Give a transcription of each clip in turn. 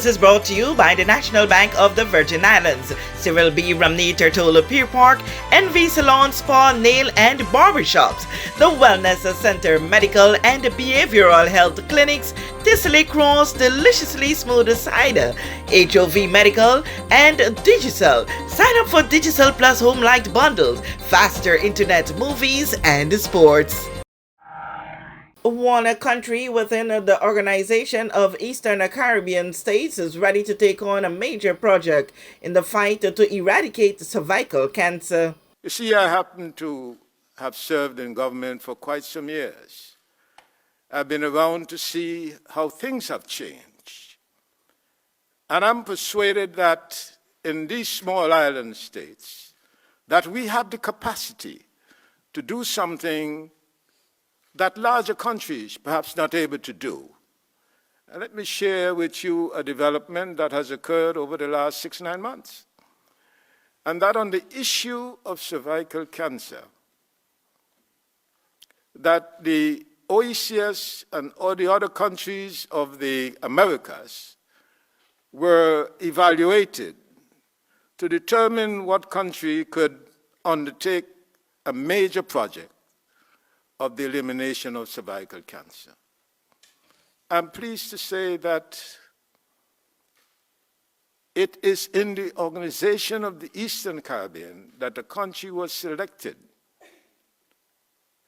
News is brought to you by the National Bank of the Virgin Islands, Cyril B. Ramney Tertola Pier Park, NV Salon, Spa, Nail and Barbershops, the Wellness Center, Medical and Behavioral Health Clinics, Tissely Cross, Deliciously Smooth Cider, HOV Medical, and Digicel. Sign up for Digicel Plus Home Light Bundles, faster internet, movies, and sports. One country within the Organization of Eastern Caribbean States is ready to take on a major project in the fight to eradicate cervical cancer. You see, I happen to have served in government for quite some years. I've been around to see how things have changed. And I'm persuaded that in these small island states, that we have the capacity to do something that larger countries perhaps not able to do. And let me share with you a development that has occurred over the last 6-9 months. And that on the issue of cervical cancer, that the OECS and all the other countries of the Americas were evaluated to determine what country could undertake a major project of the elimination of cervical cancer. I'm pleased to say that it is in the Organization of the Eastern Caribbean that the country was selected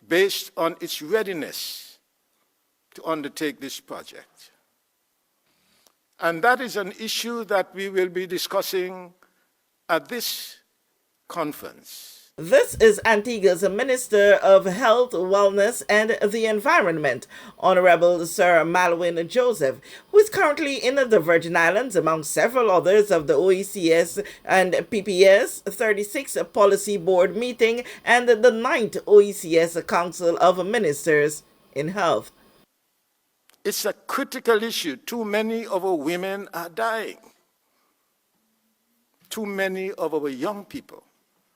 based on its readiness to undertake this project. And that is an issue that we will be discussing at this conference. This is Antigua's Minister of Health, Wellness and the Environment, Honorable Sir Malwin Joseph, who is currently in the Virgin Islands among several others of the OECS and PPS 36 Policy Board meeting and the 9th OECS Council of Ministers in Health. It's a critical issue. Too many of our women are dying. Too many of our young people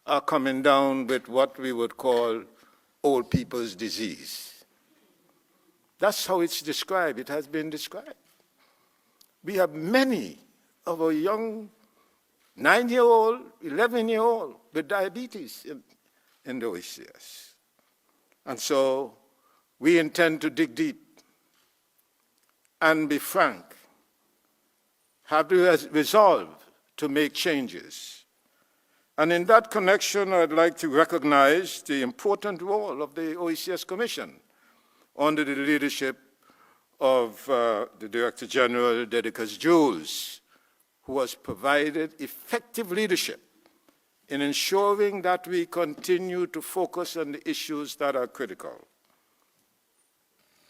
are coming down with what we would call old people's disease. That's how it's described. It has been described. We have many of our young 9-year-old, 11-year-old with diabetes in the OECS. And so we intend to dig deep and be frank, have the resolve to make changes. And in that connection, I'd like to recognize the important role of the OECS Commission under the leadership of the Director General, Dedicus Jules, who has provided effective leadership in ensuring that we continue to focus on the issues that are critical.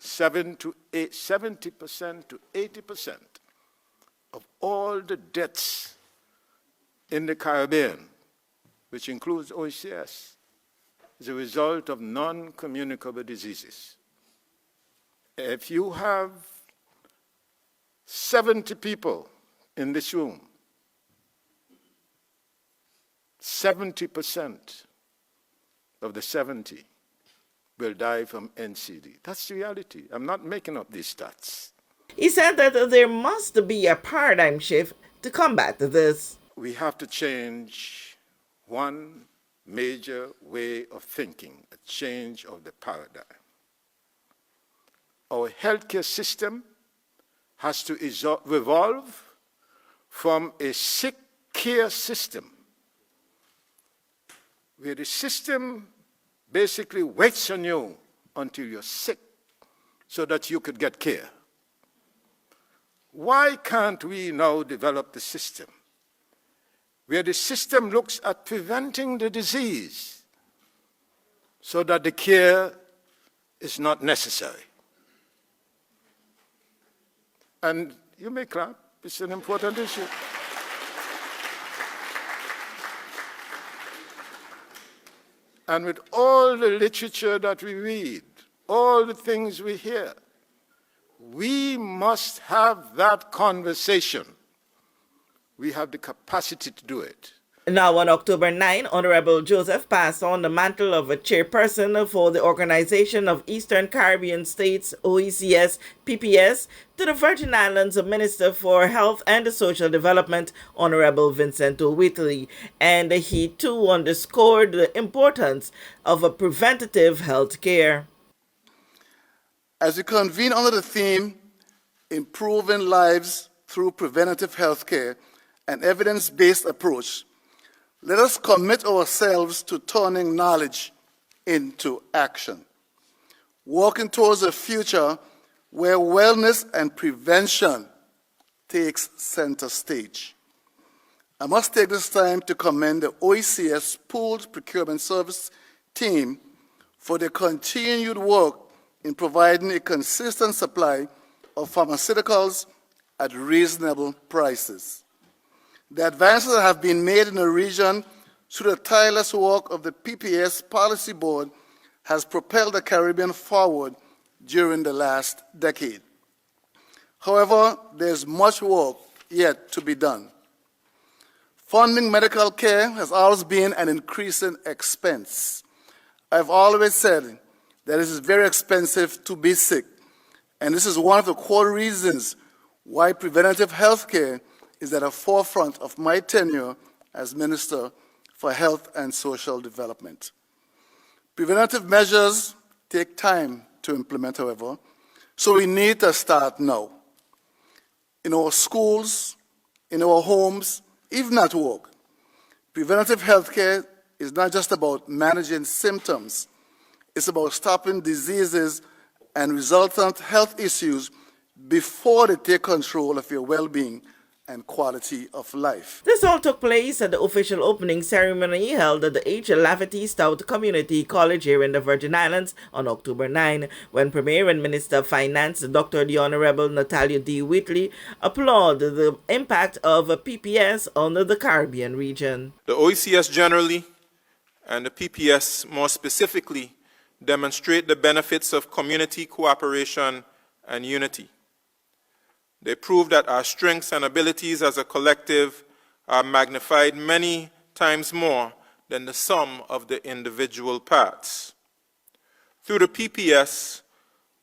70% to 80% of all the deaths in the Caribbean, which includes OECS, is a result of non-communicable diseases. If you have 70 people in this room, 70% of the 70 will die from NCD. That's the reality. I'm not making up these stats. He said that there must be a paradigm shift to combat this. We have to change one major way of thinking, a change of the paradigm. Our healthcare system has to evolve from a sick care system, where the system basically waits on you until you're sick so that you could get care. Why can't we now develop the system where the system looks at preventing the disease so that the care is not necessary? And you may clap, it's an important issue. And with all the literature that we read, all the things we hear, we must have that conversation. We have the capacity to do it. Now, on October 9, Honorable Joseph passed on the mantle of a chairperson for the Organization of Eastern Caribbean States, OECS PPS, to the Virgin Islands Minister for Health and Social Development, Honorable Vincent Whitley, and he too underscored the importance of a preventative health care. As we convene under the theme, Improving Lives Through Preventative Health Care, an evidence-based approach, let us commit ourselves to turning knowledge into action, working towards a future where wellness and prevention takes center stage. I must take this time to commend the OECS Pooled Procurement Service team for their continued work in providing a consistent supply of pharmaceuticals at reasonable prices. The advances that have been made in the region through the tireless work of the PPS Policy Board has propelled the Caribbean forward during the last decade. However, there's much work yet to be done. Funding medical care has always been an increasing expense. I've always said that it is very expensive to be sick, and this is one of the core reasons why preventative health care is at the forefront of my tenure as Minister for Health and Social Development. Preventative measures take time to implement, however, so we need to start now. In our schools, in our homes, even at work. Preventative health care is not just about managing symptoms. It's about stopping diseases and resultant health issues before they take control of your well-being and quality of life. This all took place at the official opening ceremony held at the H. Lafferty Stout Community College here in the Virgin Islands on October 9, when Premier and Minister of Finance, Dr. the Honorable Natalia D. Whitley, applauded the impact of PPS on the Caribbean region. The OECS generally, and the PPS more specifically, demonstrate the benefits of community cooperation and unity. They prove that our strengths and abilities as a collective are magnified many times more than the sum of the individual parts. Through the PPS,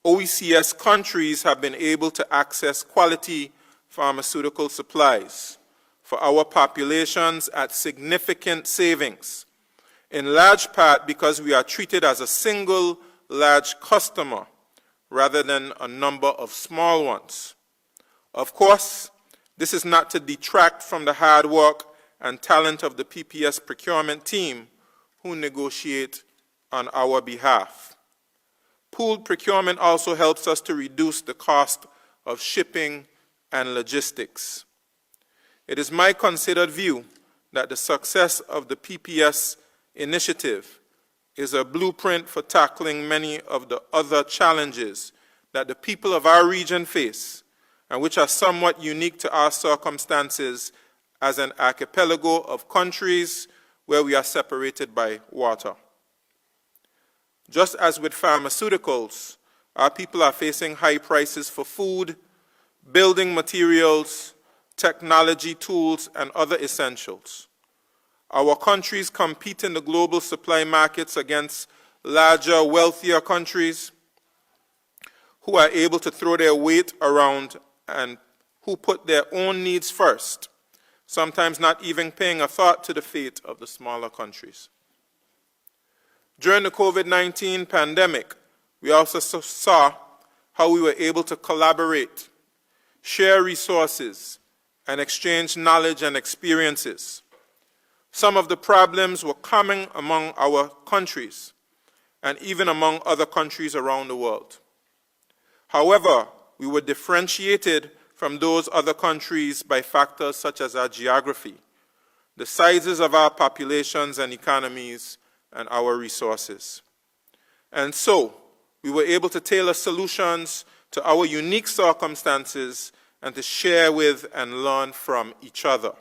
OECS countries have been able to access quality pharmaceutical supplies for our populations at significant savings, in large part because we are treated as a single large customer rather than a number of small ones. Of course, this is not to detract from the hard work and talent of the PPS procurement team who negotiate on our behalf. Pooled procurement also helps us to reduce the cost of shipping and logistics. It is my considered view that the success of the PPS initiative is a blueprint for tackling many of the other challenges that the people of our region face, and which are somewhat unique to our circumstances as an archipelago of countries where we are separated by water. Just as with pharmaceuticals, our people are facing high prices for food, building materials, technology tools, and other essentials. Our countries compete in the global supply markets against larger, wealthier countries who are able to throw their weight around and who put their own needs first, sometimes not even paying a thought to the fate of the smaller countries. During the COVID-19 pandemic, we also saw how we were able to collaborate, share resources, and exchange knowledge and experiences. Some of the problems were common among our countries and even among other countries around the world. However, we were differentiated from those other countries by factors such as our geography, the sizes of our populations and economies, and our resources. And so, we were able to tailor solutions to our unique circumstances and to share with and learn from each other.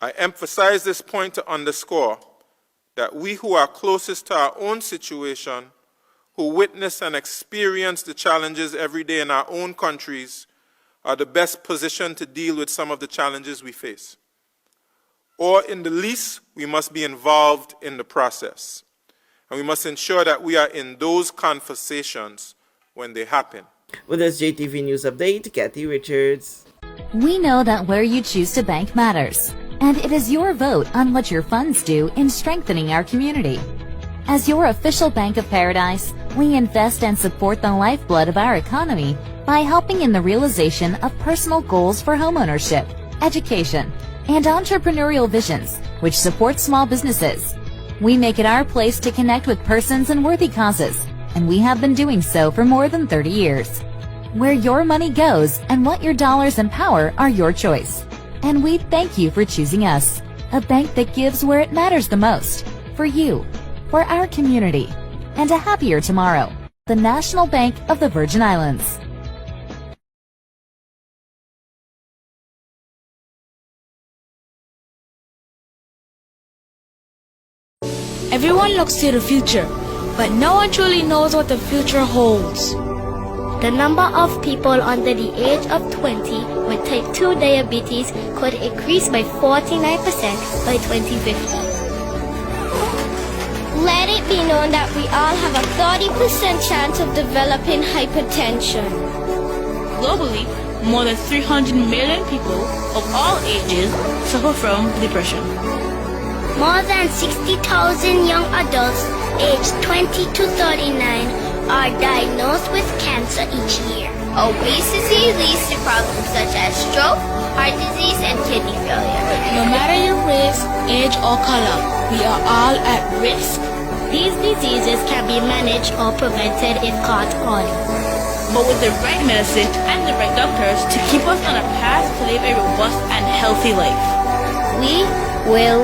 I emphasize this point to underscore that we who are closest to our own situation, who witness and experience the challenges every day in our own countries, are the best positioned to deal with some of the challenges we face. or in the least, we must be involved in the process. And we must ensure that we are in those conversations when they happen. With this JTV News Update, Kathy Richards. We know that where you choose to bank matters, and it is your vote on what your funds do in strengthening our community. As your official Bank of Paradise, we invest and support the lifeblood of our economy by helping in the realization of personal goals for homeownership, education, and entrepreneurial visions, which support small businesses. We make it our place to connect with persons and worthy causes, and we have been doing so for more than 30 years. Where your money goes and what your dollars empower are your choice. And we thank you for choosing us, a bank that gives where it matters the most, for you, for our community, and a happier tomorrow. The National Bank of the Virgin Islands. Everyone looks to the future, but no one truly knows what the future holds. The number of people under the age of 20 with type 2 diabetes could increase by 49% by 2050. Let it be known that we all have a 30% chance of developing hypertension. Globally, more than 300 million people of all ages suffer from depression. More than 60,000 young adults aged 20 to 39 are diagnosed with cancer each year. Obesity leads to problems such as stroke, heart disease, and kidney failure. No matter your race, age, or color, we are all at risk. These diseases can be managed or prevented if caught early. But with the right medicine and the right doctors to keep us on a path to live a robust and healthy life, we will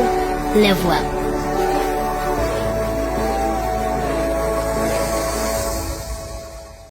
live well.